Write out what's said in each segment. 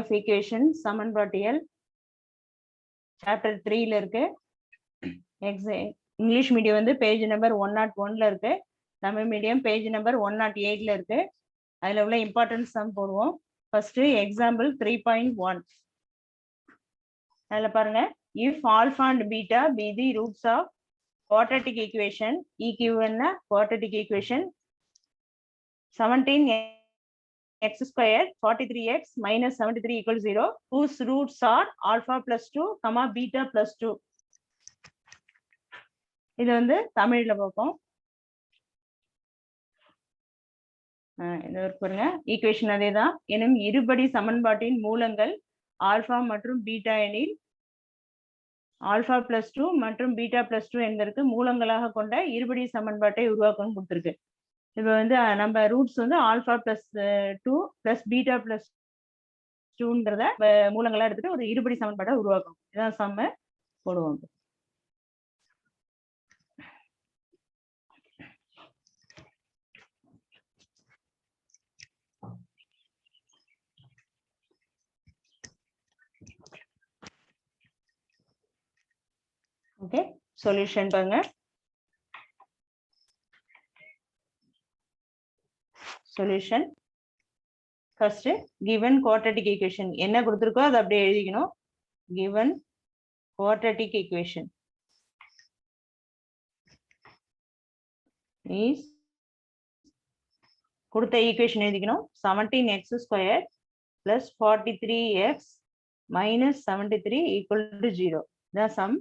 of equation சமன்பாட்டியல் chapter 3ல இருக்கு. English medium வந்து page number 101ல இருக்கு. தமிழ் மீடியம் பேஜ் நம்பர் 108ல இருக்கு. அதுல உள்ள இம்பார்ட்டன்ஸ் சம் போடுவோம். First example 3.1. அதுல பாருங்க, if alpha and beta be the roots of quadratic equation, EQ என்ன quadratic equation 17x squared 43x minus 73 equal 0, whose roots are alpha plus 2 comma beta plus 2. இது வந்து தமிழ்ல பார்ப்போம். இது பாருங்க, ஈக்குவேஷன் அதேதான். எனும் இருபடி சமன்பாட்டின் மூலங்கள் ஆல்பா மற்றும் பீட்டா எனில் ஆல்பா பிளஸ் 2 மற்றும் பீட்டா பிளஸ் 2 என்பதற்கு மூலங்களாக கொண்ட இருபடி சமன்பாட்டை உருவாக்கணும் கொடுத்துருக்கு. இப்போ வந்து நம்ம ரூட்ஸ் வந்து alpha plus 2 plus beta plus 2ங்கிறத மூலங்களா எடுத்துட்டு ஒரு இருபடி சமன்பாட்டை உருவாக்கணும். இதான் சம்ம போடுவோம். ஓகே, சொல்யூஷன் பாருங்க. Solution first given quadratic equation என்ன கொடுத்திருக்கோ அதை அப்படியே எழுதிக்கணும். given quadratic equation is கொடுத்த ஈக்குவேஷன் எழுதிக்கணும். 17x squared plus 43x minus 73 equal to 0. இதான் சம்.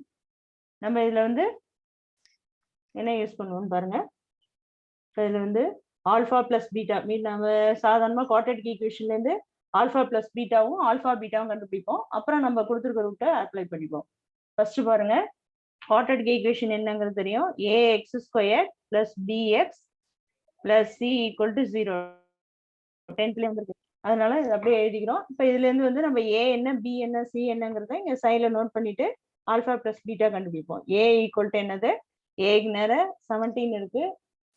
நம்ம இதுல வந்து என்ன யூஸ் பண்ணுவோம் பாருங்க. இதுல வந்து ஆல்பா பிளஸ் பீட்டா நம்ம சாதாரணமா குவாட்ரேட்டிக் ஈக்குவேஷன்ல இருந்து ஆல்பா பிளஸ் பீட்டாவும் ஆல்பா பீட்டாவும் கண்டுபிடிப்போம். அப்புறம் நம்ம கொடுத்துருக்க ரூட்டை அப்ளை பண்ணிப்போம். ஃபர்ஸ்ட் பாருங்க, குவாட்ரேட்டிக் ஈக்குவேஷன் என்னங்கிறது தெரியும். ax square plus bx plus c equal to 0 10th வந்துருக்கு. அதனால இது அப்படியே எழுதிக்கிறோம். இப்போ இதுல இருந்து வந்து நம்ம a என்ன b என்ன c என்னங்கிறத இங்க சைட்ல நோட் பண்ணிட்டு ஆல்பா பிளஸ் பீட்டா கண்டுபிடிப்போம். a ஈக்குவல் டு என்னது, ஏக்கு நேர 17 இருக்கு,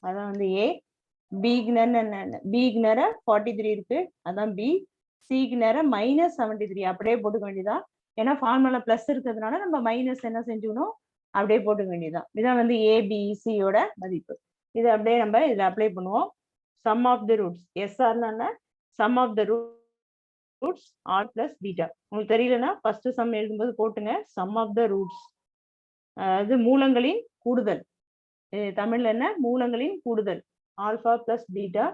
அதான் வந்து a. பிக்கு நேர 43 இருக்கு, அதான் b. சிக்கு நேர மைனஸ் 73 அப்படியே போட்டுக்க வேண்டியதான். ஏன்னா ஃபார்முலா பிளஸ் இருக்கிறதுனால நம்ம மைனஸ் என்ன செஞ்சுக்கணும், அப்படியே போட்டுக்க வேண்டியதான். இதான் வந்து ஏபிசியோட மதிப்பு. இது அப்படியே நம்ம இதுல அப்ளை பண்ணுவோம். சம் ஆஃப் த ரூட்ஸ் எஸ்ஆர்னா sum of the roots are plus beta. உங்களுக்கு தெரியலன்னா ஃபர்ஸ்ட் சம் எழுதும்போது போட்டுங்க சம் ஆஃப் த ரூட்ஸ், அதாவது மூலங்களின் கூடுதல். தமிழ்ல என்ன, மூலங்களின் கூடுதல். Alpha plus beta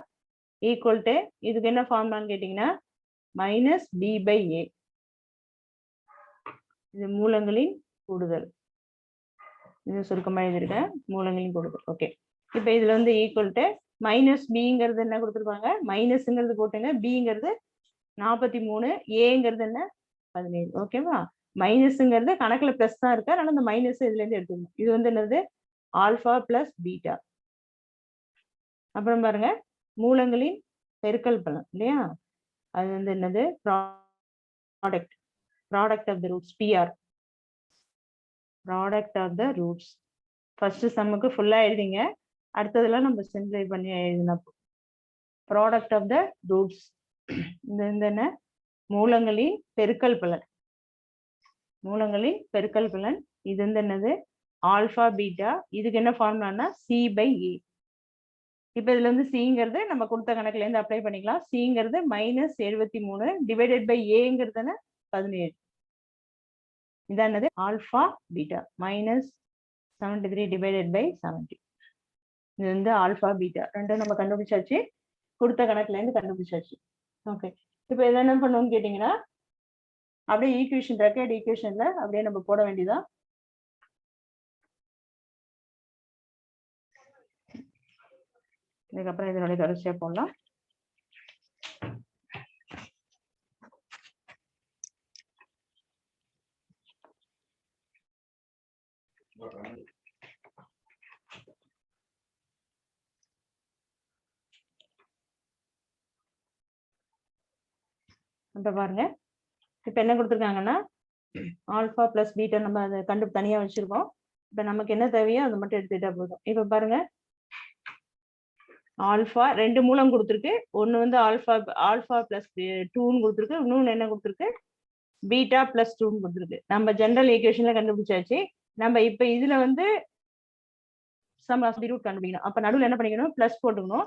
equal to இதுக்கு என்ன ஃபார்முலான்னு கேட்டீங்கன்னா மைனஸ் பி பை ஏ. இது மூலங்களின் கூடுதல். இது சுருக்கமாக எழுதிருக்கேன், மூலங்களின் கூடுதல். ஓகே, இப்போ இதுல வந்து ஈக்குவல் டு மைனஸ் பிங்கிறது என்ன கொடுத்துருப்பாங்க, மைனஸ்ங்கிறது போட்டுங்க, பிங்கிறது 43, ஏங்கிறது என்ன 17. ஓகேவா, மைனஸ்ங்கிறது கணக்குல பிளஸ் தான் இருக்கு, அதனால இந்த மைனஸ் இதுல இருந்து எடுத்துக்கணும். இது வந்து என்னது, ஆல்பா பிளஸ் பீட்டா. அப்புறம் பாருங்க, மூலங்களின் பெருக்கல் பலன் இல்லையா, அது வந்து என்னது, product of the roots, P R, product of the roots. First சம்முக்கு ஃபுல்லா எழுதிங்க, அடுத்ததெல்லாம் நம்ம சிம்பிளை பண்ணி எழுதினா. ப்ராடக்ட் ஆஃப் த ரூட்ஸ் இந்த என்ன, மூலங்களின் பெருக்கல் பலன், மூலங்களின் பெருக்கல் பலன். இது வந்து என்னது, ஆல்பா பீட்டா. இதுக்கு என்ன ஃபார்முலானா சி பை ஏ. இப்போ இதுல இருந்து சிங்கிறது நம்ம கொடுத்த கணக்குல இருந்து அப்ளை பண்ணிக்கலாம். சிங்கிறது மைனஸ் 73 டிவைடட் பை ஏங்கிறது 17. இதான் என்னது, alpha beta minus 73 divided by 70. இது வந்து ஆல்பா பீட்டா ரெண்டும் நம்ம கண்டுபிடிச்சாச்சு, கொடுத்த கணக்குல இருந்து கண்டுபிடிச்சாச்சு. ஓகே, இப்போ இதை என்ன பண்ணுவோம்னு கேட்டீங்கன்னா அப்படியே ஈக்குவேஷன், ரெக்கார்ட் ஈக்குவேஷன்ல அப்படியே நம்ம போட வேண்டியதான். இதுக்கப்புறம் இதனுடைய தொடர்ச்சியா போடலாம். இப்ப பாருங்க, இப்ப என்ன கொடுத்துருக்காங்கன்னா ஆல்பா பிளஸ் பீட்டா நம்ம அதை தனியா வச்சிருக்கோம். இப்ப நமக்கு என்ன தேவையோ அதை மட்டும் எடுத்துட்டா போதும். இப்ப பாருங்க, ஆல்ஃபா 2 மூலம் கொடுத்துருக்கு. ஒன்று வந்து ஆல்ஃபா ப்ளஸ் 2ன்னு கொடுத்துருக்கு. இன்னொன்று என்ன கொடுத்துருக்கு, பீட்டா ப்ளஸ் 2ன்னு கொடுத்துருக்கு. நம்ம ஜென்ரல் ஈக்குவேஷன்ல கண்டுபிடிச்சாச்சு. நம்ம இப்போ இதுல வந்து சம் ஆஃப் தி ரூட் கண்டுபிடிக்கணும். அப்போ நடுவில் என்ன பண்ணிக்கணும், ப்ளஸ் போட்டுக்கணும்.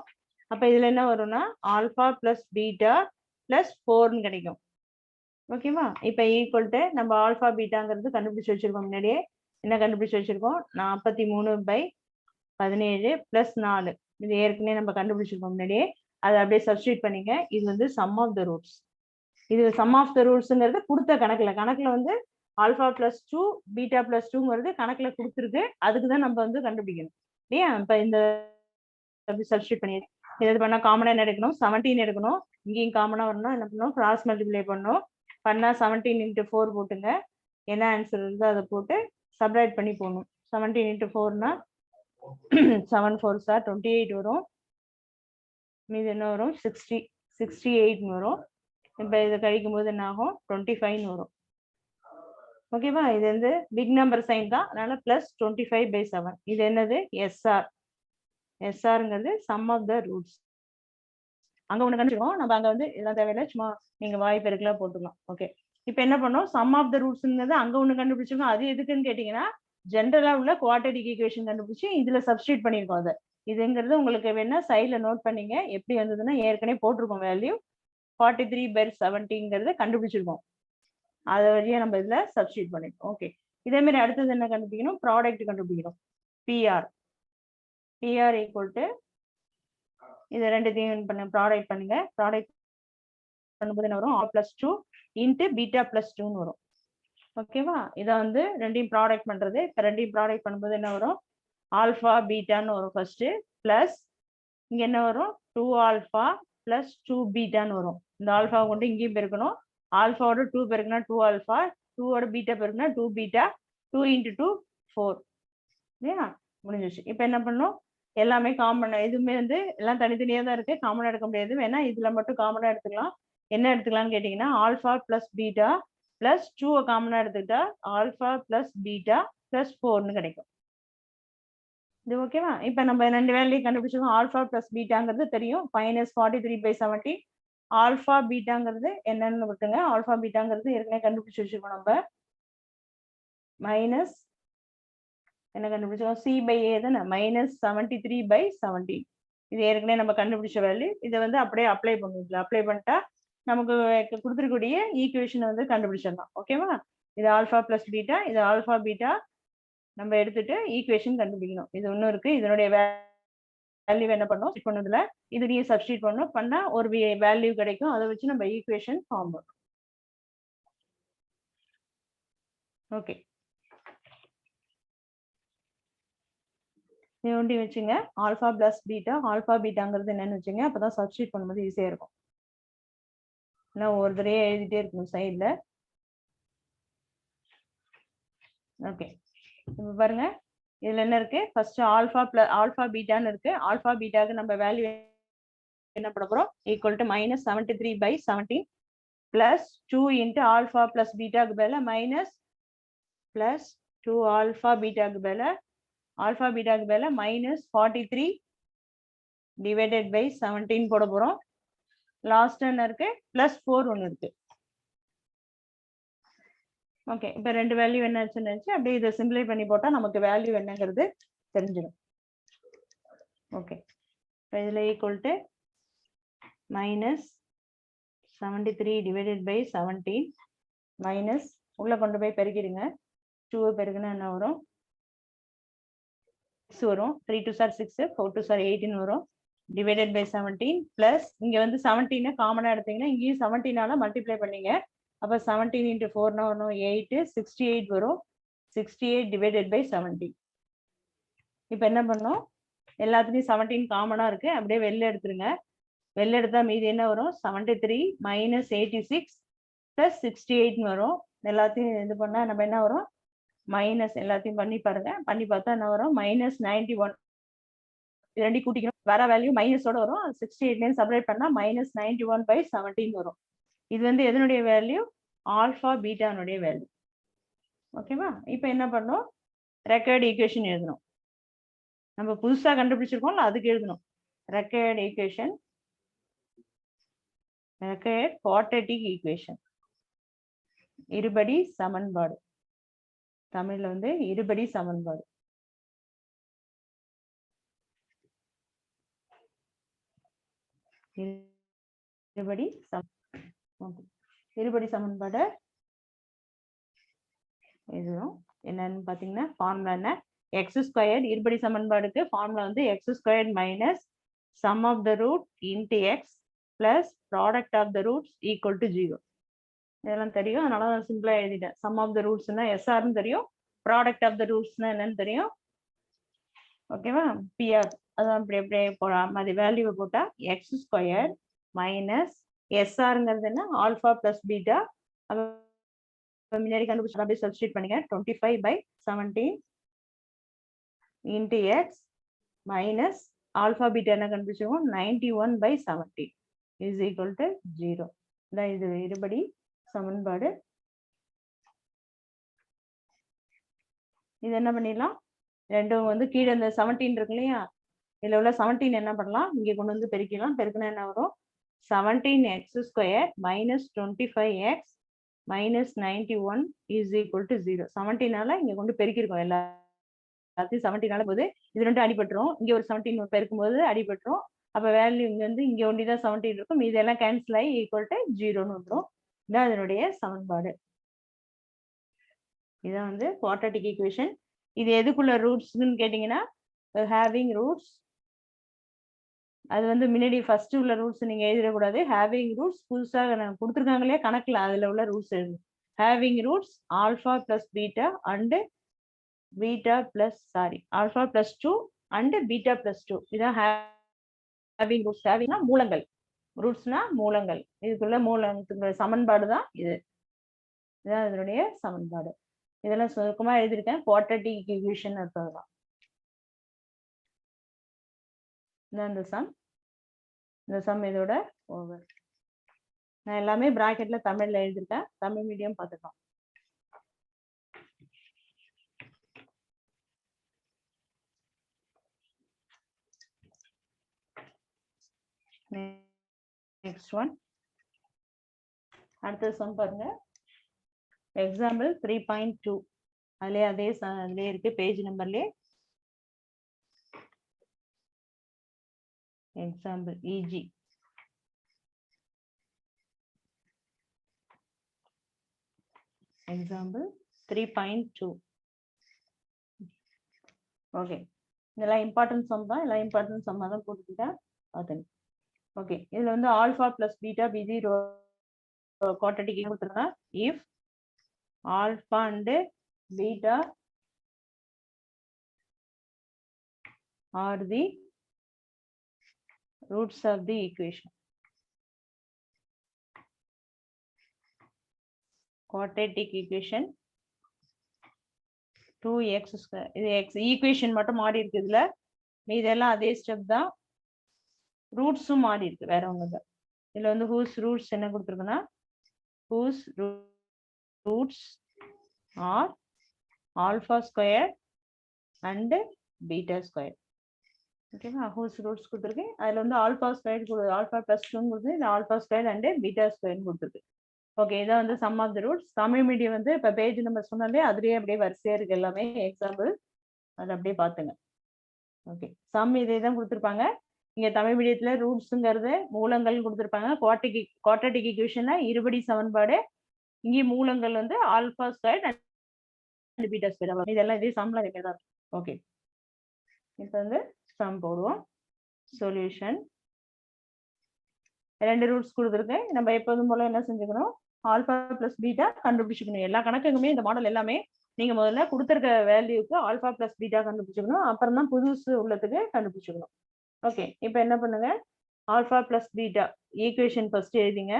அப்போ இதுல என்ன வரும்னா ஆல்ஃபா ப்ளஸ் பீட்டா ப்ளஸ் 4ன்னு கிடைக்கும். ஓகேவா? இப்போ ஈக்குவல் டு நம்ம ஆல்ஃபா பீட்டாங்கிறது கண்டுபிடிச்சு வச்சிருக்கோம். முன்னாடியே என்ன கண்டுபிடிச்சு வச்சிருக்கோம், 43/17 ப்ளஸ் 4. இது ஏற்கனவே நம்ம கண்டுபிடிச்சிருக்கோம் முன்னாடியே. அதை அப்படியே சப்ஸ்டியூட் பண்ணிங்க. இது வந்து சம் ஆஃப் த ரூட்ஸ். இது சம் ஆஃப் த ரூட்ஸ்ங்கிறது கொடுத்த கணக்குல வந்து ஆல்ஃபா ப்ளஸ் 2 பீட்டா ப்ளஸ் 2ங்கிறது கணக்குல கொடுத்துருக்கு. அதுக்கு தான் நம்ம வந்து கண்டுபிடிக்கணும் இல்லையா? இப்போ இந்த சப்ஸ்டியூட் பண்ணிடுறேன். இது பண்ணா காமனா என்ன எடுக்கணும், 17 எடுக்கணும். இங்கேயும் காமனா வரணும். என்ன பண்ணணும், கிராஸ் மல்டிப்ளை பண்ணணும். பண்ணா 17 × 4 போட்டுங்க. என்ன ஆன்சர் இருந்தோ அதை போட்டு சப்ராக்ட் பண்ணி போடணும். 17 × 4னா 7 4s 28 வரும். மீது என்ன வரும், 68 வரும். இப்போ இதை கழிக்கும் போது என்ன ஆகும், 25 வரும். ஓகேவா? இது வந்து பிக் நம்பர் சைன் தான், அதனால பிளஸ் 25/7. இது என்னது, எஸ்ஆர். எஸ்ஆர்ங்கிறது சம் ஆஃப் த ரூட்ஸ். அங்க ஒண்ணு கண்டுபிடிச்சோம் நம்ம. அங்க வந்து இதெல்லாம் தேவையில்லை, சும்மா நீங்க வாய் பெருக்கெல்லாம் போட்டுக்கலாம். ஓகே, இப்போ என்ன பண்ணோம், சம் ஆஃப் த ரூட்ஸ்ங்கிறது அங்க ஒண்ணு கண்டுபிடிச்சிருக்கோம். அது எதுக்குன்னு கேட்டீங்கன்னா, ஜென்ரலா உள்ள குவாட்ரடிக் ஈக்குவேஷன் கண்டுபிடிச்சு இதுல சப்ஸ்டியூட் பண்ணிருக்கோம். அதை இதுங்கிறது உங்களுக்கு வேணா சைட்ல நோட் பண்ணீங்க. எப்படி வந்ததுன்னா ஏற்கனவே போட்டிருக்கோம் வேல்யூ 43/17ங்கிறத கண்டுபிடிச்சிருக்கோம். அதை வழியா நம்ம இதுல சப்ஸ்டியூட் பண்ணிருக்கோம். ஓகே, இதே மாதிரி அடுத்தது என்ன கண்டுபிடிக்கணும், ப்ராடக்ட் கண்டுபிடிக்கணும். பிஆர் ஈக்குவல் டு இதை ரெண்டுத்தையும் ப்ராடக்ட் பண்ணுங்க. ப்ராடக்ட் பண்ணும்போது என்ன வரும், R+2 × பீட்டா + 2ன்னு வரும். ஓகேவா? இதை வந்து ரெண்டையும் ப்ராடக்ட் பண்றது. இப்போ ரெண்டையும் ப்ராடக்ட் பண்ணும்போது என்ன வரும், ஆல்ஃபா பீட்டான்னு வரும் ஃபர்ஸ்ட், பிளஸ் இங்க என்ன வரும், 2 ஆல்ஃபா + 2 பீட்டான்னு வரும். இந்த ஆல்ஃபாவை கொண்டு இங்கேயும் பெருக்கணும். ஆல்ஃபாவோட 2 பெருக்குனா 2 ஆல்ஃபா, 2ஓட பீட்டா பெருக்குனா 2 பீட்டா, 2 × 2 4. இல்லையா? முடிஞ்சிச்சு. இப்போ என்ன பண்ணும், எல்லாமே காமன். எதுவுமே வந்து எல்லாம் தனித்தனியா தான் இருக்கு, காமனா எடுக்க முடியாது. வேணா இதுல மட்டும் காமனா எடுத்துக்கலாம். என்ன எடுத்துக்கலாம்னு கேட்டீங்கன்னா, ஆல்ஃபா + பீட்டா + 2 காமனா எடுத்துக்கிட்டா ஆல்ஃபா + பீட்டா + 4ன்னு கிடைக்கும். இது ஓகேவா? இப்போ நம்ம ரெண்டு வேல்யூ கண்டுபிடிச்சிருக்கோம். ஆல்ஃபா + பீட்டாங்கிறது தெரியும், -43/17. ஆல்ஃபா பீட்டாங்கிறது என்னன்னு விட்டுங்க. ஆல்ஃபா பீட்டாங்கிறது ஏற்கனவே கண்டுபிடிச்சு வச்சிருக்கோம் நம்ம. மைனஸ் என்ன கண்டுபிடிச்சோம், C/A தானே, -73/17. இது ஏற்கனவே நம்ம கண்டுபிடிச்ச வேல்யூ. இதை வந்து அப்படியே அப்ளை பண்ணுவோம். அப்ளை பண்ணிட்டா நமக்கு கொடுத்துருக்கூடிய ஈக்குவேஷனை வந்து கண்டுபிடிச்சிடலாம். ஓகேவா? இது ஆல்ஃபா + பீட்டா, இது ஆல்ஃபா பீட்டா நம்ம எடுத்துட்டு ஈக்குவேஷன் கண்டுபிடிக்கணும். இது ஒன்றும் இருக்கு. இதனுடைய வேல்யூ என்ன பண்ணணும், பண்ணதுல இதுலயே சப்ஸ்டியூட் பண்ணணும். பண்ணா ஒரு வேல்யூ கிடைக்கும். அதை வச்சு நம்ம ஈக்குவேஷன் ஃபார்ம் பண்ணணும். ஓகே, இது ஒண்டி வச்சுங்க. ஆல்ஃபா + பீட்டா, ஆல்ஃபா பீட்டாங்கிறது என்னன்னு வச்சுங்க. அப்பதான் சப்ஸ்டியூட் பண்ணும்போது ஈஸியா இருக்கும். நான் ஒரு தடவை எழுதிட்டே இருக்கணும் சைட்ல. ஓகே, இப்போ பாருங்க, இதுல என்ன இருக்கு, ஃபர்ஸ்ட் ஆல்ஃபா பீட்டான்னு இருக்கு. ஆல்ஃபா பீட்டாக்கு நம்ம வேல்யூ என்ன பண்ண போறோம், ஈக்குவல் டு -73/17 பிளஸ் 2 × ஆல்ஃபா + பீட்டாக்கு பதிலா பிளஸ் 2 ஆல்ஃபா பீட்டாக்கு பதிலா -43/17 போட போறோம். லாஸ்ட் என்ன இருக்கு, +4 ஒன்று இருக்கு. ஓகே, இப்போ ரெண்டு வேல்யூ என்ன ஆச்சுன்னு அப்படியே இதை சிம்பிளை பண்ணி போட்டா நமக்கு வேல்யூ என்னங்கிறது தெரிஞ்சிடும். ஓகே, இப்போ இதுல ஈக்குவல் டு -73/17 மைனஸ் உள்ள கொண்டு போய் பெருக்கிடுங்க. 2 பெருக்குன்னா என்ன வரும், 6 வரும். 3 2s are 6, 4 2s are 18 வரும். /17 பிளஸ் இங்க வந்து 17 காமனா எடுத்தீங்கன்னா இங்கேயும் 17ஆல மல்டிப்ளை பண்ணீங்க. அப்ப 17 × 4 வரும் 8, 68 வரும். 68/17. இப்போ என்ன பண்ணோம், எல்லாத்துலயும் 17 காமனா இருக்கு, அப்படியே வெளில எடுத்துருங்க. வெளில எடுத்தா மீதி என்ன வரும், 73 - 86 + 68 வரும். எல்லாத்தையும் இது பண்ணா நம்ம என்ன வரும், மைனஸ் எல்லாத்தையும் பண்ணி பாருங்க. பண்ணி பார்த்தா என்ன வரும், -91. இது ரெண்டையும் கூட்டிக்கணும். வர வேல்யூ மைனஸோட வரும். 68 செப்பரேட் பண்ணா -91/17 வரும். இது வந்து எதனுடைய வேல்யூ, ஆல்ஃபா பீட்டானுடைய வேல்யூ. ஓகேவா? இப்போ என்ன பண்ணோம், ரெக்கார்ட் ஈக்குவேஷன் எழுதணும். நம்ம புதுசா கண்டுபிடிச்சிருக்கோம்ல, அதுக்கு எழுதணும். required equation, required quadratic equation, இருபடி சமன்பாடு. தமிழ்ல வந்து இருபடி சமன்பாடு. இருபடி சமன்பாடு இதுவும் என்னன்னு பாத்தீங்கன்னா ஃபார்முலா என்ன, எக்ஸ் ஸ்கொயர்ட் இருபடி சமன்பாடுக்கு ஃபார்முலா வந்து x squared minus sum of the root into x plus product of the roots equal to 0. இதெல்லாம் தெரியும், அதனால நான் சிம்பிளா எழுதிட்டேன். சம் ஆஃப் த ரூட்ஸ்னா எஸ்ஆர்னு தெரியும், ப்ராடக்ட் ஆஃப் த ரூட்ஸ்னா என்னன்னு தெரியும். ஓகேவா, பிஆர் அதான் இப்படி அப்படியே போடாம அது வேல்யூவை போட்டா எக்ஸ் ஸ்கொயர் மைனஸ் எஸ்ஆருங்கிறது என்ன, ஆல்ஃபா பிளஸ் பீட்டா. முன்னாடி கண்டுபிடிச்சு அப்படியே சப்ஸ்டிட் பண்ணுங்க. 25/17 into X minus alpha beta என்ன கண்டுபிடிச்சிருக்கோம், 91/17 இஸ் ஈக்குவல் டு 0. இதான் இது இருபடி சமன்பாடு. இது என்ன பண்ணிடலாம், ரெண்டும் வந்து கீழே இந்த 17 இருக்கு இல்லையா, இதுல உள்ள 17 என்ன பண்ணலாம், இங்க கொண்டு வந்து பெருக்கலாம். பெருக்கினா என்ன வரும், 17x square minus 25x minus 91 is equal to 0. 17ஆல இங்க கொண்டு பெருக்கிருக்கோம், எல்லாத்தையும் 17ஆல போது இது ரெண்டும் அடிபட்டுரும். இங்க ஒரு 17 பெருக்கும் போது அடிபட்டுரும். அப்ப வேல்யூ இங்க வந்து இங்க ஒண்டிதான் 17 இருக்கும், இதெல்லாம் கேன்சல் ஆகி ஈக்குவல் டு 0ன்னு வந்துடும். இதான் அதனுடைய சமன்பாடு. இதான் வந்து குவாட்ரட்டிக் ஈக்குவேஷன். இது எதுக்குள்ள ரூட்ஸ்ன்னு கேட்டீங்கன்னா, ஹேவிங் ரூட்ஸ், அது வந்து முன்னாடி ஃபர்ஸ்ட் உள்ள ரூட்ஸ் நீங்க எழுதிடக்கூடாது. ஹேவிங் ரூட்ஸ் புதுசாக கொடுத்துருக்காங்க இல்லையா கணக்குல, அதுல உள்ள ரூட்ஸ் எழுது. Having roots alpha plus beta and beta plus alpha plus 2 and beta plus 2. இதான் ஹேவிங் ரூட்ஸ். ஹேவிங்னா மூலங்கள், ரூட்ஸ்னா மூலங்கள். இதுக்குள்ள மூலத்துக்குள்ள சமன்பாடு தான் இது. இதுதான் இதனுடைய சமன்பாடு. இதெல்லாம் சுருக்கமா எழுதியிருக்கேன். குவாட்ரட்டிக் ஈக்குவேஷன் இருக்கிறதுதான். இந்த சம் இதோட ஓவர். நான் எல்லாமே பிராக்கெட்ல தமிழ்ல எழுதிருக்கேன். தமிழ் மீடியம் பார்த்துக்கலாம். நெக்ஸ்ட் ஒன், அடுத்த சம் பாருங்க. எக்ஸாம்பிள் 3.2. அதுலயே அதுலயே இருக்கு, பேஜ் நம்பர்லயே. Example E G example 3.2. ஓகே, இதெல்லாம் இம்பார்ட்டன்ட் சம் தான், எல்லாம் இம்பார்ட்டன்ட் சம்மா தான் போட்டுக்கிட்டேன் பார்த்துங்க. ஓகே, இதுல வந்து ஆல்ஃபா பிளஸ் பீட்டா பிஜி குவாட்ரட்டிக் கொடுத்துருங்க. If alpha and beta are the roots of the equation. Quadratic equation 2x square. இது x ஈக்குவேஷன் மட்டும் மாறி இருக்கு. இதுல இதெல்லாம் அதே ஸ்டெப் தான், ரூட்ஸும் மாறி இருக்கு, வேற ஒண்ணு இல்லை. இதுல வந்து whose roots என்ன கொடுத்துருக்குன்னா, whose roots are alpha square and beta square. ஓகேவா, ஹூஸ் ரூட்ஸ் கொடுத்துருக்கு. அதுல வந்து ஆல்பா ஸ்கொயர் ஆல்பா பிளஸ் 2 கொடுத்து இந்த alpha square and beta square கொடுத்துருக்கு. ஓகே, இதான் வந்து sum of the roots. Tamil medium வந்து இப்ப பேஜ் நம்பர் சொன்னாலே அதுலயே அப்படியே வரிசையா இருக்கு எல்லாமே. எக்ஸாம்பிள் அதை அப்படியே பாத்துங்க. ஓகே, சம் இதே தான் கொடுத்துருப்பாங்க. இங்க தமிழ் மீடியத்துல ரூட்ஸுங்கிறது மூலங்கள் கொடுத்துருப்பாங்க. குவாட்ரட்டிக் ஈக்குவேஷன்னா இருபடி சமன்பாடு. இங்கே மூலங்கள் வந்து alpha square and beta square. இதெல்லாம் இதே சம்ல தான் இருக்கு. ஓகே, இப்போ வந்து சம் போடுவோம். சொல்யூஷன், ரெண்டு ரூட்ஸ் கொடுத்துருக்கு. நம்ம எப்போதும் போல என்ன செஞ்சுக்கணும், ஆல்பா பிளஸ் பீட்டா கண்டுபிடிச்சிக்கணும். எல்லா கணக்குக்குமே இந்த மாடல் எல்லாமே நீங்க முதல்ல கொடுத்துருக்க வேல்யூக்கு ஆல்பா பிளஸ் பீட்டா கண்டுபிடிச்சிக்கணும். அப்புறம் தான் புதுசு உள்ளதுக்கு கண்டுபிடிச்சிக்கணும். ஓகே, இப்போ என்ன பண்ணுங்க, alpha plus beta equation first எழுதிங்க.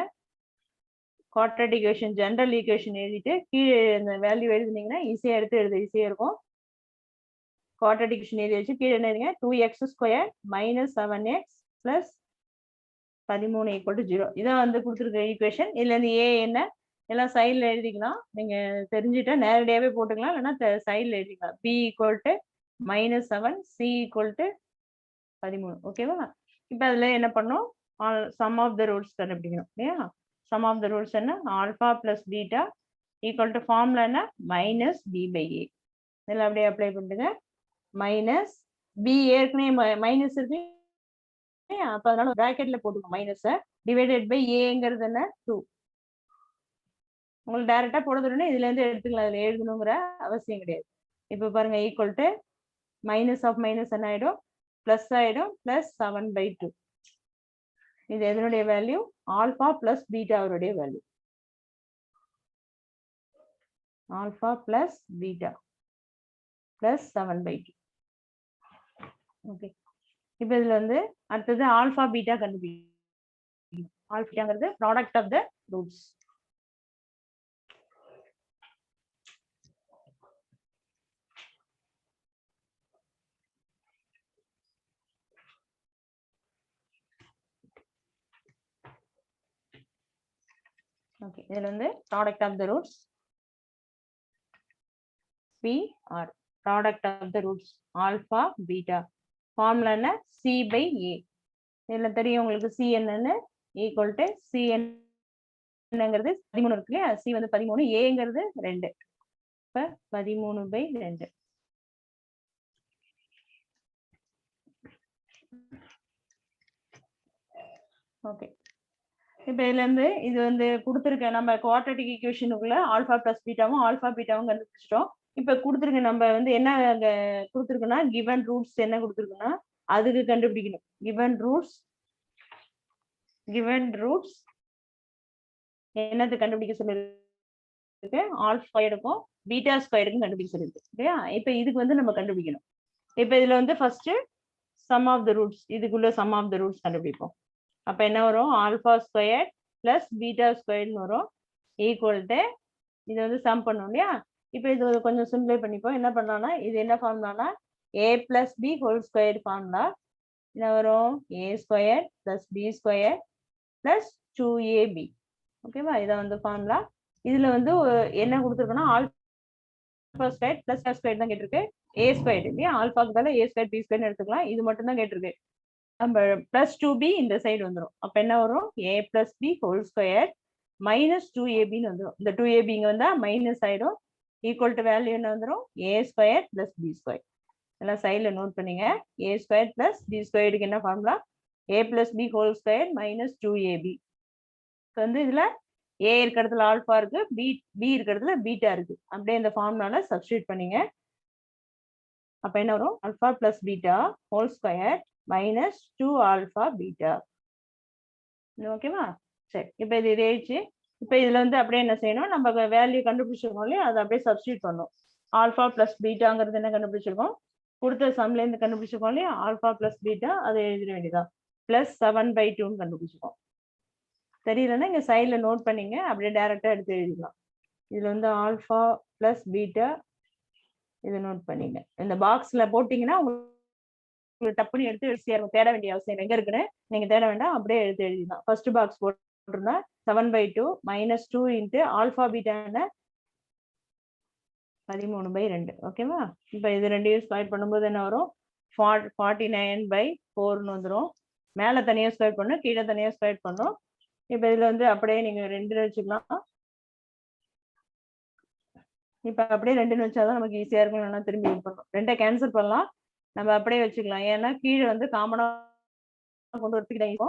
குவாட்ரட்டிக் ஈக்குவேஷன் ஜெனரல் ஈக்குவேஷன் எழுதிட்டு கீழே இந்த வேல்யூ எழுதினீங்கன்னா ஈஸியா எடுத்து எழுத ஈஸியா இருக்கும். குவாட்ரட்டிக் ஈக்குவேஷன் எழுதி வச்சு கீழே என்ன எழுதுங்க, 2x square minus 7x plus 13 equal to 0. இதான் வந்து கொடுத்துருக்க ஈக்குவேஷன். இதுல இருந்து ஏ என்ன எல்லாம் சைட்ல எழுதிக்கலாம். நீங்க தெரிஞ்சுட்டா நேரடியாவே போட்டுக்கலாம், இல்லைன்னா சைட்ல எழுதிக்கலாம். b equal to -7, c equal to 13. ஓகேவா, இப்போ அதுல என்ன பண்ணோம், சம் ஆஃப் த ரூட்ஸ் கண்டுபிடிக்கணும் இல்லையா? சம் ஆஃப் த ரூட்ஸ் என்ன, alpha plus beta equal to formula என்ன, மைனஸ் பி பை ஏ. இதில் அப்படியே அப்ளை பண்ணுங்க. மைனஸ் பி ஏற்கனவே மைனஸ் இருக்கு, அப்போ அதனால ப்ராக்கெட்ல போட்டுக்கோங்க மைனஸை. டிவைடட் பை ஏங்கிறது என்ன, 2. உங்களுக்கு டைரக்டா போட தெரியும், இதுல இருந்து எடுத்துக்கலாம், இதுல எழுதணுங்கிற அவசியம் கிடையாது. இப்போ பாருங்க equal to minus of minus என்ன ஆயிடும், பிளஸ் ஆயிடும், பிளஸ் 7/2. இது எதனுடைய வேல்யூ, ஆல்பா பிளஸ் பீட்டாவுடைய value. Alpha plus beta plus 7/2. Okay, இப்போ இதுல வந்து அடுத்தது ஆல்பா பீட்டா கண்டுபிடிக்கணும். ஆல்பாங்கிறது product of the roots. Okay, இதுல வந்து product of the roots PR, product of the roots alpha beta. Formula என்ன, C பை A. இதுல தெரியும் உங்களுக்கு C என்னன்னு, ஈக்குவல் டு C என்னங்கிறது 13 இருக்கு இல்லையா, C வந்து 13, ஏங்கிறது 2. இப்ப 13/2. ஓகே, இப்போ இதுல இருந்து இது வந்து கொடுத்துருக்க நம்ம குவாட்ரட்டிக் ஈக்குவேஷனுக்குள்ள ஆல்பா பிளஸ் பீட்டாவும் ஆல்பா பீட்டாவும் கண்டுபிடிச்சிட்டோம். இப்போ கொடுத்துருக்க நம்ம வந்து என்ன கொடுத்துருக்குன்னா, கிவன் ரூட்ஸ் என்ன கொடுத்துருக்குன்னா அதுக்கு கண்டுபிடிக்கணும். கிவன் ரூட்ஸ் என்னது கண்டுபிடிக்க சொல்லிருக்கு, ஆல்பா ஸ்கொயருக்கும் பீட்டா ஸ்கொயருக்கும் கண்டுபிடிக்க சொல்லிருக்கு இல்லையா? இப்போ இதுக்கு வந்து நம்ம கண்டுபிடிக்கணும். இப்போ இதுல வந்து first sum of the roots, இதுக்குள்ள சம் ஆஃப் த ரூட்ஸ் கண்டுபிடிப்போம். அப்ப என்ன வரும், ஆல்பா ஸ்கொயர் பிளஸ் பீட்டா ஸ்கொயர்னு வரும், ஈக்குவல் டு இது வந்து சம் பண்ணும் இல்லையா? இப்போ இது கொஞ்சம் சிம்பிளை பண்ணிப்போம். என்ன பண்ணலாம்னா, இது என்ன ஃபார்முலானா A plus B whole square formula. என்ன வரும், A square plus B square plus 2ab. ஓகேவா, இதை வந்து ஃபார்முலா. இதுல வந்து என்ன கொடுத்துருக்கோன்னா ஆல்பா ஸ்கொயர் பிளஸ் ஸ்கொயர் தான் கேட்டிருக்கு, ஏ ஸ்கொயர் இல்லையா? ஆல்பாக்கு பதிலா ஏ ஸ்கொயர் பி ஸ்கொயர்னு எடுத்துக்கலாம், இது மட்டும் தான் கேட்டிருக்கு. நம்ம பிளஸ் 2b இந்த சைடு வந்துடும். அப்ப என்ன வரும், a plus B whole square minus 2ab வந்துடும். இந்த 2ab இங்க வந்தா மைனஸ் ஆயிடும். ஈக்குவல் டு வேல்யூ என்ன வந்துடும், ஏ ஸ்கொயர் பிளஸ் பி ஸ்கொயர். எல்லாம் சைட்ல நோட் பண்ணீங்க. ஏ ஸ்கொயர் பிளஸ் பி ஸ்கொயருக்கு என்ன formula, A plus B whole square minus 2ab. வந்து இதுல ஏ இருக்கிறதுல ஆல்பா இருக்கு, பி இருக்கிறதுல பீட்டா இருக்கு. அப்படியே இந்த ஃபார்முலால சப்ஸ்டியூட் பண்ணீங்க. அப்ப என்ன வரும், alpha plus beta whole square minus 2 alpha beta. ஓகேவா? சரி, இப்போ இது ஆயிடுச்சு. இப்போ இதுல வந்து அப்படியே என்ன செய்யணும், நம்ம வேல்யூ கண்டுபிடிச்சிருக்கோம் இல்லையா, அதை அப்படியே சப்ஸ்டியூட் பண்ணணும். ஆல்பா பிளஸ் பீட்டாங்கிறது என்ன கண்டுபிடிச்சிருக்கோம், கொடுத்த சம்ல இருந்து கண்டுபிடிச்சிருக்கோம் இல்லையா, ஆல்பா பிளஸ் பீட்டா, அதை எழுதிட வேண்டியதான். பிளஸ் 7/2 கண்டுபிடிச்சிருக்கோம். தெரியலன்னா இங்க சைட்ல நோட் பண்ணீங்க, அப்படியே டைரக்டா எடுத்து எழுதிக்கலாம். இதுல வந்து ஆல்பா பிளஸ் பீட்டா இதை நோட் பண்ணீங்க. இந்த பாக்ஸ்ல போட்டீங்கன்னா உங்களுக்கு டப்புன்னு எடுத்து ஈஸியா இருக்கும், தேட வேண்டிய அவசியம் எங்க இருக்குன்னு நீங்க தேட வேண்டாம், அப்படியே எடுத்து எழுதிதான். ஃபர்ஸ்ட் பாக்ஸ் போட்டிருந்தா 7/2 மைனஸ் 2 இன்ட்டு ஆல்பா பீட்டா 13/2. ஓகேவா? இப்போ இது ரெண்டையும் ஸ்கொயர் பண்ணும்போது என்ன வரும், 49/4 வந்துடும். மேல தனியா ஸ்கொயர் பண்ணும், கீழே தனியா ஸ்கொயர் பண்ணும். இப்போ இதுல வந்து அப்படியே நீங்க 2 வச்சுக்கலாம். இப்போ அப்படியே 2 வச்சாதான் நமக்கு ஈஸியா இருக்கும், இல்லைன்னா திரும்பி இது பண்ணணும். 2 கேன்சல் பண்ணலாம், நம்ம அப்படியே வச்சுக்கலாம். ஏன்னா கீழே வந்து காமனா கொண்டு வரதுக்கு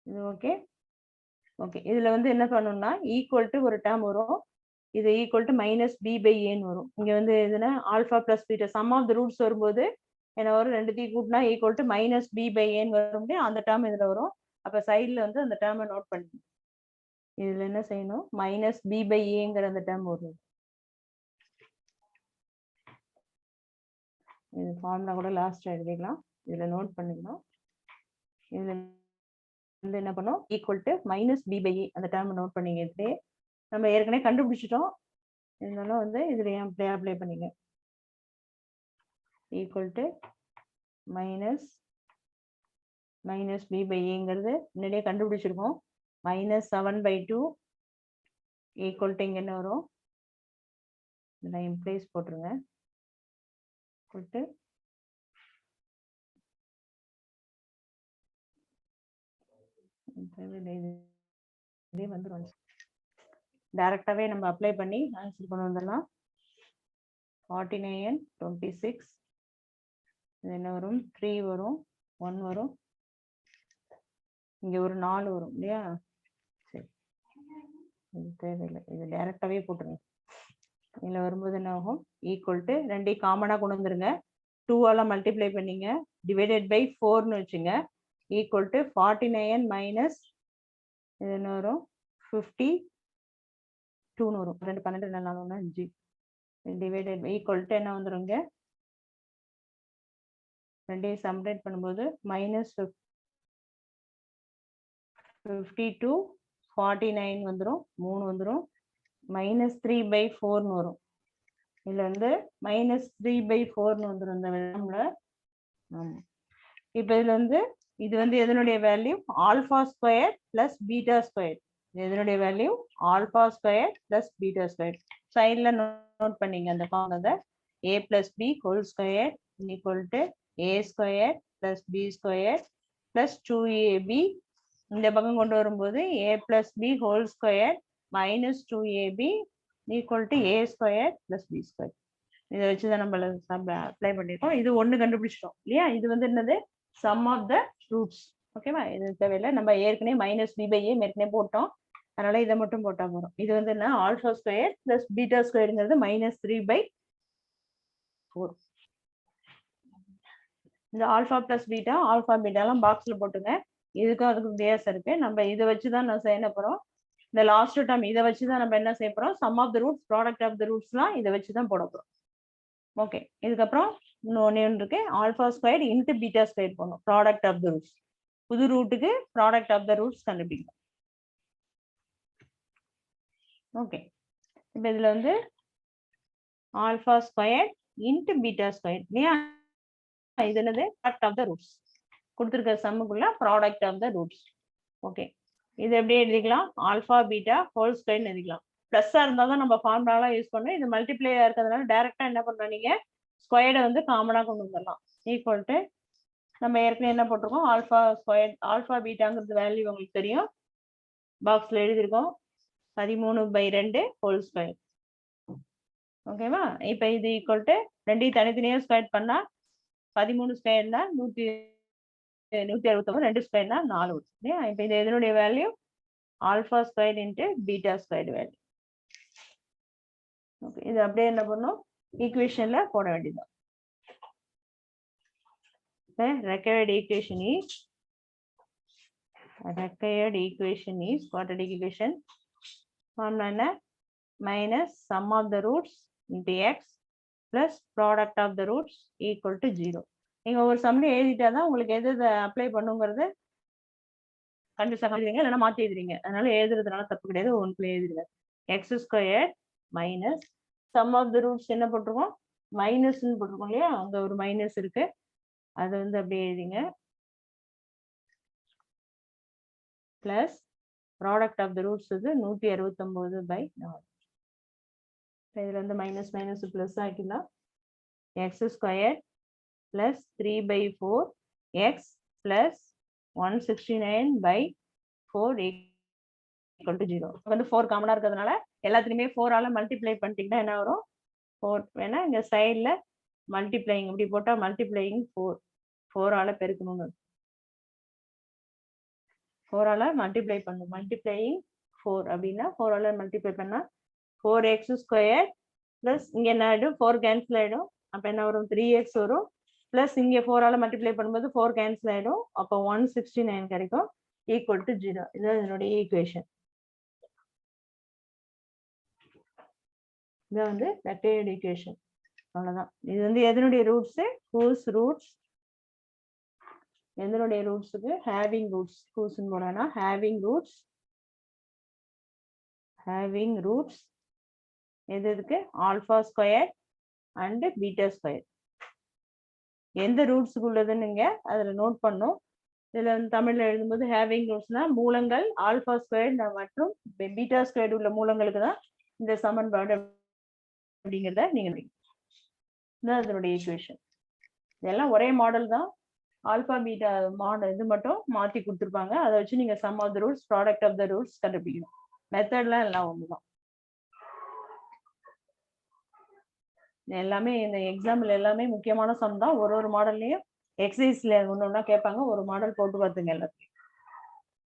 இது ஓகே. ஓகே, இதுல வந்து என்ன பண்ணணும்னா ஈக்குவல் டு ஒரு டேர்ம் வரும், இது equal to minus B by ஏன்னு வரும். இங்க வந்து இதுனா alpha plus beta sum of the roots வரும்போது என்ன வரும், ரெண்டுத்தையும் கூட்டினா equal to minus B by ஏன்னு வரும். அந்த டேர்ம் இதுல வரும். அப்ப சைட்ல வந்து அந்த டேர்மை நோட் பண்ணி இதுல என்ன செய்யணும், மைனஸ் பி பை ஏங்கிற அந்த டேர்ம் வரும். இது ஃபார்முலா கூட லாஸ்ட் எழுதிக்கலாம், இதுல நோட் பண்ணிக்கலாம். இதுல வந்து என்ன பண்ணும், equal to minus B by A அந்த டேர்ம் நோட் பண்ணிக்கிட்டு நம்ம ஏற்கனவே கண்டுபிடிச்சிட்டோம், இருந்தாலும் வந்து இதுல அப்ளை பண்ணிங்க. Equal to minus B by ஏங்கிறது முன்னாடியே கண்டுபிடிச்சிருக்கோம், மைனஸ் 7/2 ஈக்குவல் டு இங்க என்ன வரும், இதில் இம்ப்ளேஸ் போட்டுருங்க. ஈக்குவல் டு இதே வந்துரும். டைரக்டாவே நம்ம அப்ளை பண்ணி ஆன்சர் கொண்டு வந்துடலாம். 49 26 இது என்ன வரும்? 3 வரும், 1 வரும், இங்க ஒரு 4 வரும் இல்லையா? சரி, இது தேவையில்லை, இது டைரக்டாவே போட்டுருங்க. இதுல வரும்போது என்ன ஆகும்? ஈக்குவல் டு 2 காமனா கொண்டு வந்துருங்க. 2 ஆல மல்டிப்ளை பண்ணீங்க, டிவைடட் பை 4ன்னு வச்சுங்க. ஈக்குவல் டு 49 மைனஸ் இது என்ன வரும்? 52ன்னு வரும். 2 12 4 5 டிவைடட் ஈக்குவல் டு என்ன வந்துருங்க? 2 சப்ட்ராக்ட் பண்ணும்போது மைனஸ் 52 49 வந்துடும், 3 வந்துடும், மைனஸ் 3/4ன்னு வரும். இதுல வந்து மைனஸ் 3/4ன்னு வந்துடும் இந்த விடம்ல. ஆமா, இப்போ இதுல வந்து இது வந்து எதனுடைய value? Alpha square plus beta square. எதனுடைய value? Alpha square plus beta square. சைட்ல நோட் பண்ணீங்க அந்த formula. a plus b whole square equal to a square plus b square plus 2ab. இந்த பக்கம் கொண்டு வரும்போது a plus b whole square minus 2ab equal to a square plus b square. இதை வச்சுதான் நம்ம அப்ளை பண்ணிருக்கோம். இது ஒண்ணு கண்டுபிடிச்சிட்டோம் இல்லையா? இது வந்து என்னது? Sum of the roots. ஓகேவா? இது தேவையில்லை, நம்ம ஏற்கனவே மைனஸ் b பை a ஏற்கனவே போட்டோம், அதனால இதை மட்டும் போட்டா போறோம். இது வந்து என்ன? ஆல்பா ஸ்கொயர் பிளஸ் பீட்டா ஸ்கொயருங்கிறது மைனஸ் 3/4. இந்த ஆல்பா பிளஸ் பீட்டா, ஆல்பா பீட்டாலாம் பாக்ஸ்ல போட்டுங்க. இதுக்கும் அதுக்கும் வித்தியாசம் இருக்கு. நம்ம இதை வச்சுதான் நான் செய்ய போறோம். இந்த லாஸ்ட் டேர்ம் இதை வச்சுதான் நம்ம என்ன செய்ய போறோம்? Sum of the roots, product of the ரூட்ஸ்லாம் இதை வச்சுதான் போட போறோம். ஓகே, இதுக்கப்புறம் இன்னொன்று இருக்கு, alpha square into beta square போடணும். ப்ராடக்ட் ஆஃப் த ரூட்ஸ், புது ரூட்டுக்கு ப்ராடக்ட் ஆஃப் த ரூட்ஸ் கண்டுபிடிக்கணும். ஓகே, இப்போ இதுல வந்து alpha square into beta square இல்லையா? இது என்னது? Product of the roots. கொடுத்துருக்க சம்முக்குள்ள product of the roots. Okay, இது எப்படி எழுதிக்கலாம்? ஆல்பா பீட்டா ஹோல் ஸ்கொயர்னு எழுதிக்கலாம். பிளஸ்ஸா இருந்தால் தான் நம்ம ஃபார்முலாலாம் யூஸ் பண்ணோம். இது மல்டிப்ளேயா இருக்கிறதுனால டைரக்டா என்ன பண்றோம்? நீங்க ஸ்கொயர்டை வந்து காமனா கொண்டு வந்துடலாம். ஈக்குவல் டு நம்ம ஏற்கனவே என்ன போட்டிருக்கோம்? ஆல்பா ஸ்கொயர், ஆல்பா பீட்டாங்கிறது வேல்யூ உங்களுக்கு தெரியும், பாக்ஸ்ல எழுதியிருக்கோம். 13/2 ஹோல் ஸ்கொயர். ஓகேவா? இப்போ இது ஈக்குவல் டு 2 தனித்தனியா ஸ்கொயர் பண்ணா 13 ஸ்கொயர்னா 169, 2 ஸ்கொயர்னா 4 வரும் இல்லையா? இப்போ இது எதனுடைய value? Alpha square into beta square value. Okay, இது அப்படியே என்ன பண்ணும்? ஈக்குவேஷன்ல போட வேண்டியது. required equation is quadratic equation formula என்ன? minus sum of the roots into x plus product of the roots equal to 0. நீங்க ஒரு சம்ல எழுதிட்டாதான் உங்களுக்கு எது அப்ளை பண்ணுங்கிறது கண்டிப்பா எழுதுறீங்க, இல்லைன்னா மாத்தி எழுதுறீங்க. அதனால எழுதுறதுனால தப்பு கிடையாது, ஒன்றுல எழுதுங்க. X square minus sum of the roots என்ன போட்டிருக்கோம்? மைனஸ்ன்னு போட்டிருக்கோம் இல்லையா? அங்க ஒரு மைனஸ் இருக்கு, அது வந்து அப்படியே எழுதிங்க. Plus product of the roots வந்து 169/4. இதுல வந்து மைனஸ் மைனஸ் பிளஸ் ஆக்கிடலாம். X square plus 3/4 X plus 169/4 equal to 0. வந்து 4 காமனா இருக்கிறதுனால எல்லாத்துலயுமே 4 ஆல மல்டிப்ளை பண்ணிட்டீங்கன்னா என்ன வரும்? 4 வேணா இங்க சைட்ல மல்டிப்ளைங் இப்படி போட்டா மல்டிப்ளைங் 4 ஆல பெருக்கணும்னு 4 ஆல மல்டிப்ளை பண்ணும். மல்டிப்ளைங் 4 அப்படின்னா 4 ஆல மல்டிப்ளை பண்ணா 4x ஸ்கொயர் பிளஸ் இங்க என்ன ஆயிடும்? 4 கேன்சல் ஆயிடும். அப்ப என்ன வரும்? 3x வரும். பிளஸ் இங்க 4 ஆல மல்டிப்ளை பண்ணும்போது 4 கேன்சல் ஆயிடும். அப்போ 169 கிடைக்கும், ஈக்குவல் டு 0. இதுதான் இதனுடைய ஈக்குவேஷன். இதான் வந்து ரெக்டாங்கிள் ஈக்குவேஷன். அவ்வளவுதான். இது வந்து எதனுடைய ரூட்ஸ்? Whose roots. எதனுடைய ரூட்ஸுக்கு? Having roots. ஹூஸ்ன்னு போனா ஹேவிங் ரூட்ஸ். ஹேவிங் ரூட்ஸ் எது இருக்கு? Alpha square and beta square. எந்த ரூட்ஸுக்கு உள்ளதுன்னு அதுல நோட் பண்ணும். இதுல வந்து தமிழ்ல எழுதும்போது ஹேவிங் ரூட்ஸ்னா மூலங்கள் ஆல்பா ஸ்கொயர் மற்றும் பீட்டா ஸ்கொயர் உள்ள மூலங்களுக்கு தான் இந்த சமன்பாடு அப்படிங்கிறத நீங்க அதனுடைய ஈக்குவேஷன். இதெல்லாம் ஒரே மாடல் தான், ஆல்பா பீட்டா மாடல் இது மட்டும் மாத்தி கொடுத்துருப்பாங்க. அதை வச்சு நீங்க sum of the roots, product of the roots கண்டுபிடிக்கணும். மெத்தட்லாம் எல்லாம் ஒண்ணுதான். எல்லாமே இந்த எக்ஸாம்பிள் எல்லாமே முக்கியமான சம் தான். ஒரு மாடல்லையும் எக்ஸசைஸ்ல ஒன்று ஒன்றா கேட்பாங்க. ஒரு மாடல் போட்டு பார்த்துங்க எல்லாத்தையும்.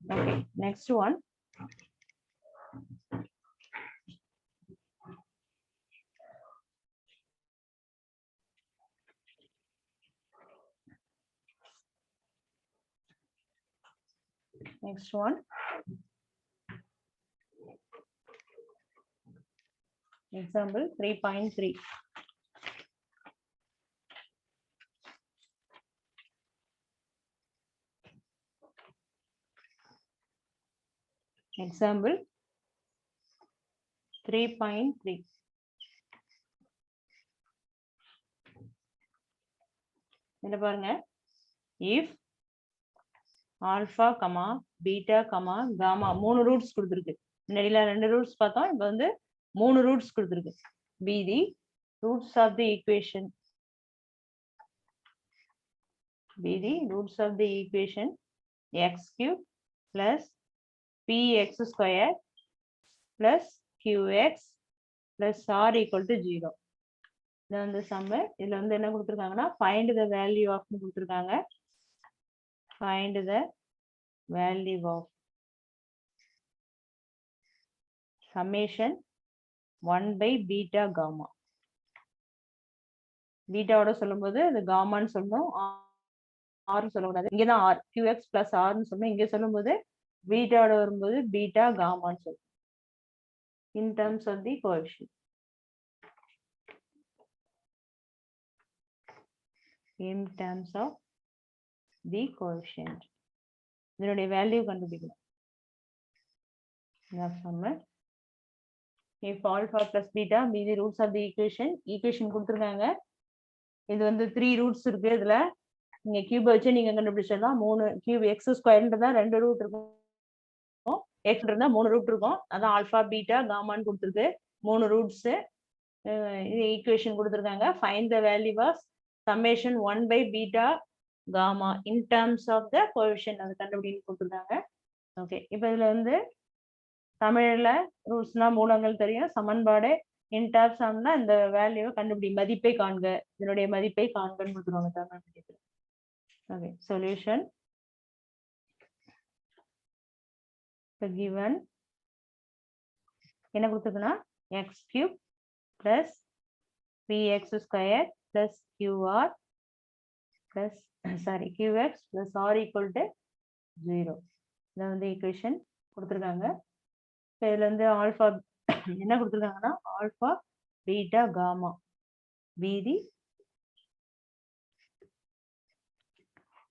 Okay, next one. Next one. Example 3.3. Example 3.3. என்ன பாருங்க, if alpha comma beta comma gamma 3 roots கொடுத்துருக்கு. முன்னாடில 2 ரூட்ஸ் பார்த்தோம், இப்போ வந்து 3 ரூட்ஸ் கொடுத்துருக்கு. be the roots of the equation. be the roots of the equation x cube plus px square plus qx plus r equal to 0. இது வந்து some. இதுல வந்து என்ன கொடுத்துருக்காங்கன்னா find the value of கொடுத்துருக்காங்க. find the value of summation 1 by beta gamma. பீட்டாவோட சொல்லும்போது அது காமான்னு சொல்லணும், ஆர்னு சொல்லக்கூடாது. இங்கதான் ஆர், qx பிளஸ் ஆர்னு சொல்லணும். இங்க சொல்லும்போது பீட்டாவோட வரும்போது பீட்டா காமான்னு சொல்லணும். in terms of the coefficient. in terms of the coefficient. இதனுடைய வேல்யூ கண்டுபிடிக்கணும். if alpha plus beta be the roots of the equation கொடுத்துருக்காங்க. இது வந்து 3 ரூட்ஸ் இருக்கு. இதுல நீங்க கியூப் வச்சு நீங்க கண்டுபிடிச்சிடலாம். 3 கியூப் எக்ஸ் ஸ்கொயர்ன்றதா 2 ரூட் இருக்கும், எக்ஸ் இருந்தா 3 ரூட் இருக்கும். அதான் ஆல்பா பீட்டா காமான்னு கொடுத்துருக்கு. 3 ரூட்ஸ் இது ஈக்குவேஷன் கொடுத்துருக்காங்க. Find the value of summation 1 by beta gamma in terms of the coefficient அது கண்டுபிடின்னு கொடுத்துருக்காங்க. ஓகே, இப்போ இதுல வந்து தமிழ்ல ரூல்ஸ்னா மூலங்கள் தெரியும். சமன்பாடு இன் டர்ம்ஸ் ஆம்னா இந்த வேல்யூவை கண்டுபிடி, மதிப்பை காண்க, இதனுடைய மதிப்பை காண்கன்னு கொடுத்துருவாங்க தமிழ் மதிப்பு. Okay, solution. இப்போ given என்ன கொடுத்துருக்குன்னா x cube plus px square plus qr plus qx plus r equal to 0. இதை வந்து ஈக்குவேஷன் கொடுத்துருக்காங்க. இதுல வந்து ஆல்பா என்ன கொடுத்துருக்காங்கன்னா alpha beta gamma be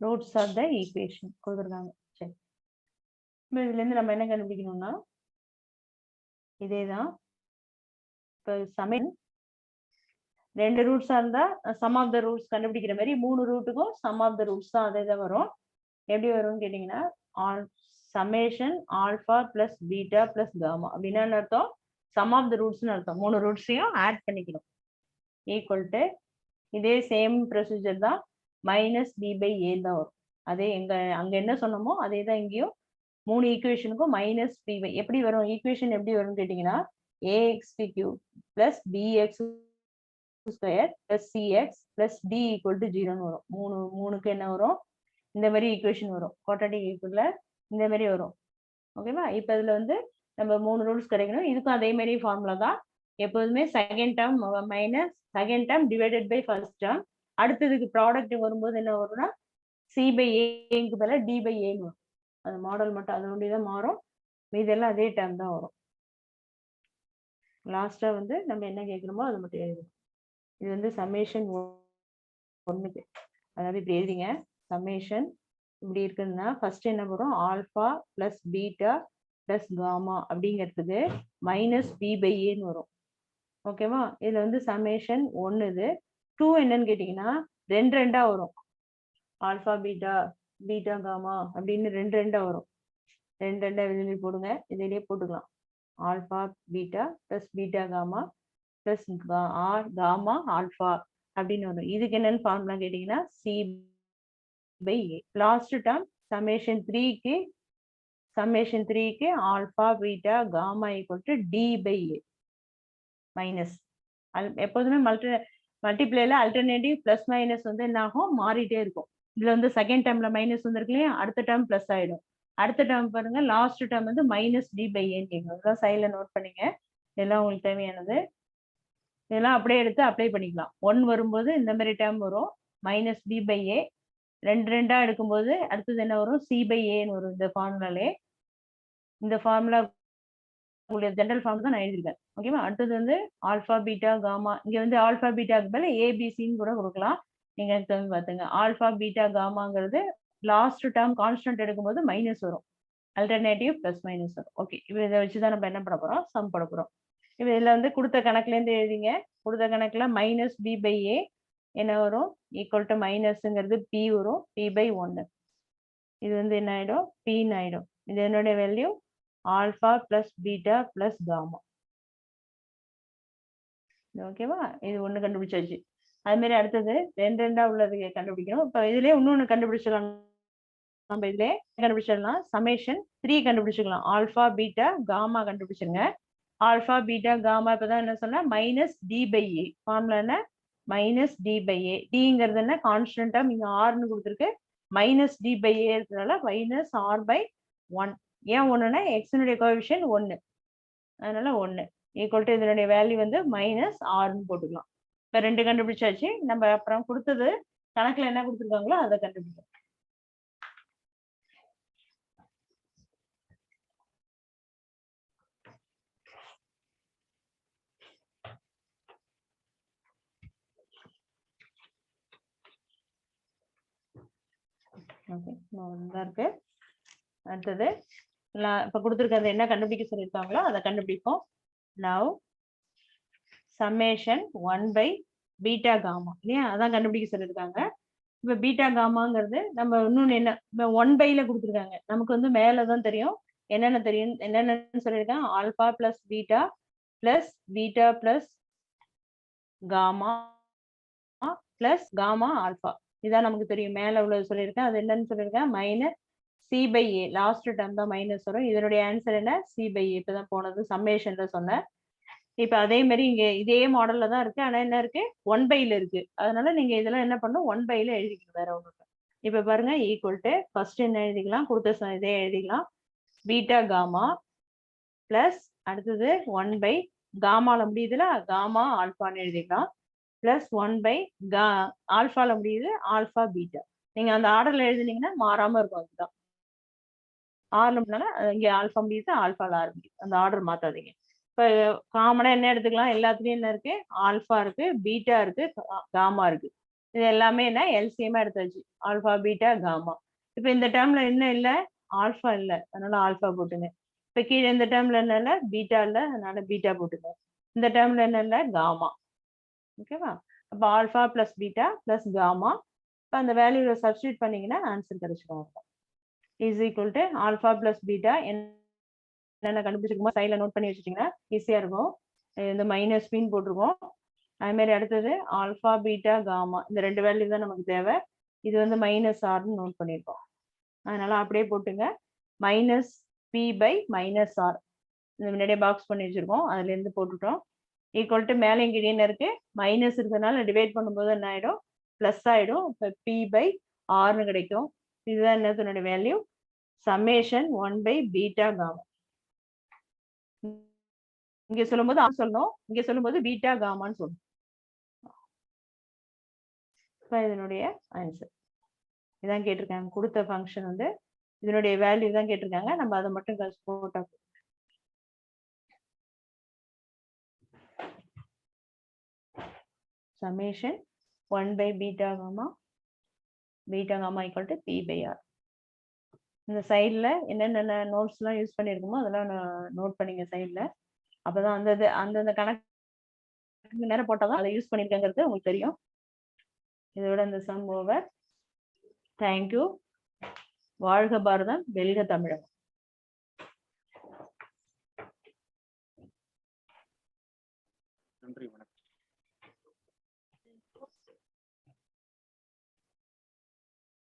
roots of the equation கொடுத்துருக்காங்க. சரி, இதுல இருந்து நம்ம என்ன கண்டுபிடிக்கணும்னா இதேதான். இப்போ சமன் 2 ரூட்ஸா இருந்தா சம் ஆஃப் த ரூட்ஸ் கண்டுபிடிக்கிற மாதிரி 3 ரூட்டுக்கும் சம் ஆஃப் த ரூட்ஸ் தான் அதே தான் வரும். எப்படி வரும்னு கேட்டீங்கன்னா summation alpha plus beta plus gamma அப்படின்னா அர்த்தம் சம் ஆஃப் த ரூட்ஸ்னு அர்த்தம். 3 ரூட்ஸையும் ஆட் பண்ணிக்கணும். ஈக்குவல் டு இதே சேம் ப்ரொசீஜர் தான் மைனஸ் பி பை ஏ தான் வரும். அதே அங்க என்ன சொன்னோமோ அதே தான் இங்கேயும் 3 ஈக்குவேஷனுக்கும் மைனஸ் பி பை. எப்படி வரும் ஈக்குவேஷன், எப்படி வரும்னு கேட்டீங்கன்னா a x cube plus b x square plus c x plus d equal to 0ன்னு வரும். மூணுக்கு என்ன வரும், இந்த மாதிரி ஈக்குவேஷன் வரும். குவாட்ராட்டிக் ஈக்குவல்ல இந்த மாதிரி வரும். ஓகேவா? இப்போ இதுல வந்து நம்ம 3 ரூல்ஸ் கிடைக்கணும். இதுக்கும் அதே மாதிரி ஃபார்முலா தான். எப்போதுமே second term minus second term divided by first term. அடுத்ததுக்கு ப்ராடக்ட் வரும்போது என்ன வரும்னா சி பை ஏக்கு பதிலாக டி பை ஏன்னு வரும். அது மாடல் மட்டும் அது ஒண்டி தான் மாறும், இதெல்லாம் அதே டேர்ம் தான் வரும். லாஸ்டா வந்து நம்ம என்ன கேட்குறோமோ அது மட்டும் எழுதணும். இது வந்து சம்மேஷன் 1க்கு, அதாவது இப்படி எழுதிங்க. சம்மேஷன் இப்படி இருக்குதுன்னா ஃபர்ஸ்ட் என்ன வரும், alpha plus beta plus gamma அப்படிங்கிறதுக்கு மைனஸ் பி பை ஏன்னு வரும். ஓகேவா? இதுல வந்து சம்மேஷன் 1 இது. 2 என்னன்னு கேட்டீங்கன்னா 2 2 வரும். ஆல்பா பீட்டா பீட்டா காமா அப்படின்னு 2 2 வரும். 2 2 எழுதி போடுங்க, இதிலேயே போட்டுக்கலாம். Alpha beta plus beta gamma plus or gamma alpha அப்படின்னு வரும். இதுக்கு என்னன்னு ஃபார்முலா கேட்டீங்கன்னா c by a. Last term summation 3 க்கு alpha beta gamma equal to d by a minus. எப்போதுமே மல்டிப்ளேல அல்டர்னேட்டிவ் பிளஸ் மைனஸ் வந்து என்ன ஆகும், மாறிட்டே இருக்கும். இதுல வந்து செகண்ட் டேர்ம்ல மைனஸ் வந்துருக்கு இல்லையா, அடுத்த டேர்ம் பிளஸ் ஆயிடும். அடுத்த டேர்ம் பாருங்க, லாஸ்ட் டேர்ம் வந்து மைனஸ் டி பை ஏன்னு. அதெல்லாம் சைட்ல நோட் பண்ணிங்க, இதெல்லாம் உங்களுக்கு தேவையானது. இதெல்லாம் அப்படியே எடுத்து அப்ளை பண்ணிக்கலாம். 1 வரும்போது இந்த மாதிரி டேர்ம் வரும், மைனஸ் டி பை ஏ. 2 எடுக்கும்போது அடுத்தது என்ன வரும், சி பை ஏன்னு வரும். இந்த ஃபார்முலாலே, இந்த ஃபார்முலா உங்களுடைய ஜெனரல் ஃபார்ம் தான் நான் எழுதிருக்கேன். ஓகேவா. அடுத்தது வந்து ஆல்பா பீட்டா காமா. இங்க வந்து ஆல்பா பீட்டாக்கு பதில் ஏபிசின்னு கூட கொடுக்கலாம். நீங்க பார்த்துங்க, ஆல்பா பீட்டா காமாங்கிறது லாஸ்ட் டேர்ம் கான்ஸ்டன்ட் எடுக்கும்போது மைனஸ் வரும், அல்டர்னேட்டிவ் பிளஸ் மைனஸ் வரும். ஓகே, இப்போ இதை வச்சுதான் நம்ம என்ன பண்ண போறோம், சம் போட போறோம். இப்போ இதுல வந்து கொடுத்த கணக்குல இருந்து எழுதிங்க. கொடுத்த கணக்குல மைனஸ் பி பை ஏ என்ன வரும், ஈக்குவல் டு மைனஸ்ங்கிறது பி வரும், பி பை 1. இது வந்து என்ன ஆயிடும், பின்னு ஆயிடும். இது என்னுடைய value alpha plus beta plus gamma. ஓகேவா. இது 1 கண்டுபிடிச்சாச்சு. அது மாதிரி அடுத்தது 2 உள்ளது கண்டுபிடிக்கணும். இப்போ இதுலயே இன்னொன்னு கண்டுபிடிச்சிடலாம். நம்ம இதுலயே கண்டுபிடிச்சிடலாம், சமேஷன் 3 கண்டுபிடிச்சிக்கலாம். ஆல்பா பீட்டா காமா கண்டுபிடிச்சிருங்க. ஆல்பா பீட்டா காமா இப்பதான் என்ன சொன்னா, minus d by a. Formula என்ன, மைனஸ் டி பை ஏ. டிங்கிறது என்ன, கான்ஸ்டன்டா இங்க ஆர்னு கொடுத்துருக்கு, மைனஸ் டி பை ஏ இருக்கிறதுனால மைனஸ் ஆர் பை 1. ஏன் 1னா எக்ஸினுடைய கோஎஃபிஷியன்ட் 1, அதனால 1 ஈக்குவல் டு இதனுடைய வேல்யூ வந்து மைனஸ் ஆர்னு போட்டுக்கலாம். இப்போ 2 கண்டுபிடிச்சாச்சு. நம்ம அப்புறம் கொடுத்தது கணக்குல என்ன கொடுத்துருக்காங்களோ அதை கண்டுபிடிச்சோம். இருக்கு. அடுத்தது இப்ப கொடுத்துருக்கிறது என்ன கண்டுபிடிக்க சொல்லியிருக்காங்களோ அதை கண்டுபிடிப்போம். Now summation 1 by beta gamma இல்லையா, அதான் கண்டுபிடிக்க சொல்லியிருக்காங்க. இப்ப பீட்டா காமாங்கிறது நம்ம இன்னொன்னு என்ன, 1 பைல கொடுத்துருக்காங்க. நமக்கு வந்து மேலதான் தெரியும் என்னென்ன தெரியும், என்னென்னு சொல்லியிருக்காங்க, alpha plus beta plus gamma plus gamma alpha. இதான் நமக்கு தெரியும். மேல உள்ளது சொல்லியிருக்கேன், அது என்னன்னு சொல்லியிருக்கேன், minus c by a. Last term தான் மைனஸ் வரும். இதனுடைய ஆன்சர் என்ன, சி பை ஏ. இப்பதான் போனது சம்மேஷன்ல சொன்னேன். இப்ப அதே மாதிரி இங்க இதே மாடல்ல தான் இருக்கு, ஆனா என்ன இருக்கு, 1 பைல இருக்கு. அதனால நீங்க இதெல்லாம் என்ன பண்ணும், 1 பைல எழுதிக்கணும், வேற ஒண்ணு. இப்ப பாருங்க, ஈக்குவல் டு ஃபர்ஸ்ட் என்ன எழுதிக்கலாம், கொடுத்த இதே எழுதிக்கலாம், பீட்டா காமா பிளஸ் அடுத்தது 1 பை காமால முடியுதுல, காமா ஆல்பான்னு எழுதிக்கலாம், பிளஸ் 1 பை ஆல்பால முடியுது, ஆல்பா பீட்டா. நீங்க அந்த ஆர்டர்ல எழுதினீங்கன்னா மாறாம இருக்கும். அதுதான் ஆர்ல இங்க ஆல்பா முடியுது, ஆல்பால ஆரம்பிக்குது. அந்த ஆர்டர் மாத்தாதீங்க. இப்ப காமனா என்ன எடுத்துக்கலாம், எல்லாத்துலயும் என்ன இருக்கு, ஆல்பா இருக்கு, பீட்டா இருக்கு, காமா இருக்கு. இது எல்லாமே என்ன எல்சிஎமா எடுத்தாச்சு, ஆல்பா பீட்டா காமா. இப்ப இந்த டேர்ம்ல என்ன இல்ல, ஆல்பா இல்ல, அதனால ஆல்பா போட்டுங்க. இப்ப கீழே இந்த டேர்ம்ல என்ன இல்ல, பீட்டா இல்ல, அதனால பீட்டா போட்டுங்க. இந்த டேர்ம்ல என்ன இல்ல, காமா. ஓகேவா. அப்ப alpha plus beta plus gamma. இப்ப அந்த வேல்யூல சப்ஸ்டியூட் பண்ணீங்கன்னா ஆன்சர் கிடைச்சிடும். Is equal to alpha plus beta என்னென்ன கண்டுபிடிச்சிருக்கோமோ சைட்ல நோட் பண்ணி வச்சுட்டீங்கன்னா ஈஸியா இருக்கும். இந்த மைனஸ் பின் போட்டிருக்கோம். அது மாதிரி அடுத்தது ஆல்பா பீட்டா காமா, இந்த 2 வேல்யூ தான் நமக்கு தேவை. இது வந்து மைனஸ் ஆர்னு நோட் பண்ணியிருக்கோம், அதனால அப்படியே போட்டுங்க. Minus B by minus r இந்த முன்னாடியே பாக்ஸ் பண்ணி வச்சிருக்கோம், அதுல இருந்து போட்டுட்டோம். ஈக்குவல் டு மேலே இங்க என்ன இருக்கு, மைனஸ் இருக்கிறதுனால டிவைட் பண்ணும்போது என்ன ஆயிடும், பிளஸ் ஆயிடும். இப்போ பி பை ஆர்னு கிடைக்கும். இதுதான் என்னதுனுடைய value, summation 1 by beta gamma. இங்க சொல்லும்போது ஆர் சொல்லணும், இங்க சொல்லும்போது பீட்டா காமான்னு சொல்லணும். இதனுடைய ஆன்சர் இதான் கேட்டிருக்காங்க. கொடுத்த ஃபங்க்ஷன் வந்து இதனுடைய வேல்யூ தான் கேட்டிருக்காங்க, நம்ம அதை மட்டும் போட்டா summation 1 by beta gamma equal to P by R. இந்த சைடில் என்னென்ன நோட்ஸ்லாம் யூஸ் பண்ணியிருக்கோமோ அதெல்லாம் நோட் பண்ணிங்க சைடில். அப்போதான் அந்தந்த கணக்கு நேரம் போட்டால் தான் அதை யூஸ் பண்ணியிருக்கேங்கிறது உங்களுக்கு தெரியும். இதோட இந்த சம் ஓவர். தேங்க்யூ. வாழ்க பாரதம், வெல்க தமிழகம்.